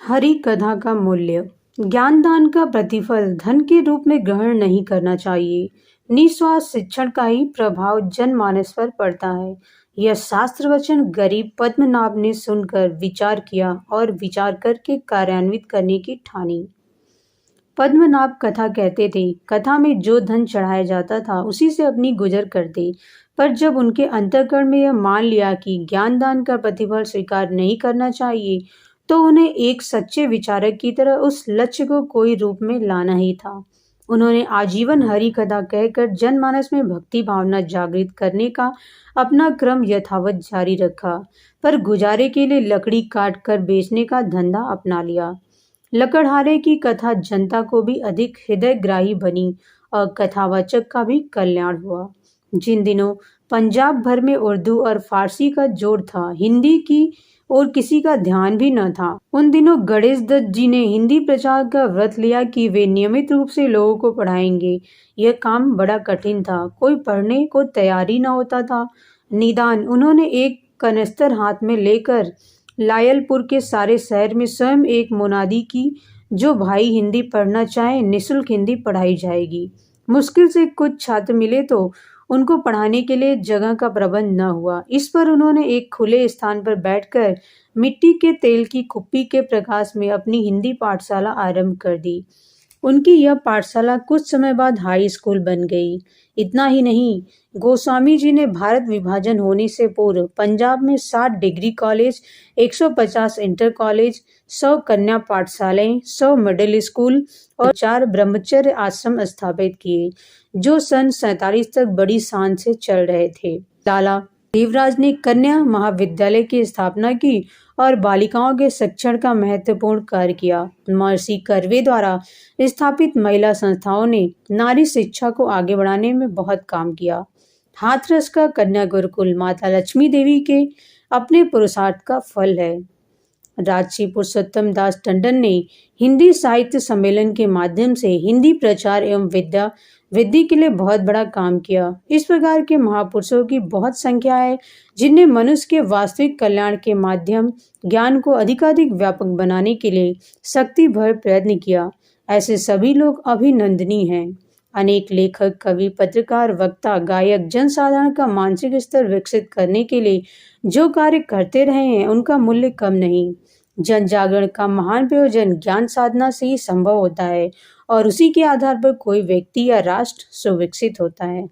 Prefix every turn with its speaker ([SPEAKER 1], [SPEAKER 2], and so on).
[SPEAKER 1] हरि कथा का मूल्य। ज्ञानदान का प्रतिफल धन के रूप में ग्रहण नहीं करना चाहिए। निस्वार्थ शिक्षण का ही प्रभाव जनमानस पर पड़ता है। यह शास्त्र वचन गरीब पद्मनाभ ने सुनकर विचार किया और विचार करके कार्यान्वित करने की ठानी। पद्मनाभ कथा कहते थे, कथा में जो धन चढ़ाया जाता था उसी से अपनी गुजर करते। पर जब उनके अंतःकरण में यह मान लिया कि ज्ञानदान का प्रतिफल स्वीकार नहीं करना चाहिए, तो उन्हें एक सच्चे विचारक की तरह उस लक्ष्य को कोई रूप में लाना ही था। उन्होंने आजीवन हरि कथा कहकर जनमानस में भक्ति भावना जागृत करने का अपना क्रम यथावत जारी रखा, पर गुजारे के लिए लकड़ी काट कर बेचने का धंधा अपना लिया। लकड़हारे की कथा जनता को भी अधिक हृदयग्राही बनी और कथावाचक का भी कल्याण हुआ। जिन दिनों पंजाब भर में उर्दू और फारसी का जोर था, हिंदी की और किसी का ध्यान भी न था। उन दिनों गणेश दत्त जी ने हिंदी प्रचार का व्रत लिया कि वे नियमित रूप से लोगों को पढ़ाएंगे। यह काम बड़ा कठिन था, कोई पढ़ने को तैयार ही न होता था। निदान उन्होंने एक कनस्तर हाथ में लेकर लायलपुर के सारे शहर में स्वयं एक मुनादी की, जो भाई हिंदी पढ़ना चाहे निःशुल्क हिंदी पढ़ाई जाएगी। मुश्किल से कुछ छात्र मिले तो उनको पढ़ाने के लिए जगह का प्रबंध न हुआ। इस पर उन्होंने एक खुले स्थान पर बैठकर मिट्टी के तेल की कुप्पी के प्रकाश में अपनी हिंदी पाठशाला आरंभ कर दी। उनकी यह पाठशाला कुछ समय बाद हाई स्कूल बन गई। इतना ही नहीं, गोस्वामी जी ने भारत विभाजन होने से पूर्व पंजाब में 60 डिग्री कॉलेज, 150 इंटर कॉलेज, 100 कन्या पाठशालाएं, 100 मिडिल स्कूल और 4 ब्रह्मचर्य आश्रम स्थापित किए, जो सन 47 तक बड़ी शान से चल रहे थे। लाला देवराज ने कन्या महाविद्यालय की स्थापना की और बालिकाओं के शिक्षण का महत्वपूर्ण कार्य किया। महर्षि कर्वे द्वारा स्थापित महिला संस्थाओं ने नारी शिक्षा को आगे बढ़ाने में बहुत काम किया। हाथरस का कन्या गुरुकुल माता लक्ष्मी देवी के अपने पुरुषार्थ का फल है। राजर्षि पुरुषोत्तम दास टंडन ने हिंदी साहित्य सम्मेलन के माध्यम से हिंदी प्रचार एवं वृद्धि के लिए बहुत बड़ा काम किया। इस प्रकार के महापुरुषों की बहुत संख्या है, जिनने मनुष्य के वास्तविक कल्याण के माध्यम ज्ञान को अधिकाधिक व्यापक बनाने के लिए शक्ति भर प्रयत्न किया। ऐसे सभी लोग अभिनंदनीय हैं। अनेक लेखक, कवि, पत्रकार, वक्ता, गायक जनसाधारण का मानसिक स्तर विकसित करने के लिए जो कार्य करते रहे हैं, उनका मूल्य कम नहीं। जन जागरण का महान प्रयोजन ज्ञान साधना से ही संभव होता है और उसी के आधार पर कोई व्यक्ति या राष्ट्र सुविकसित होता है।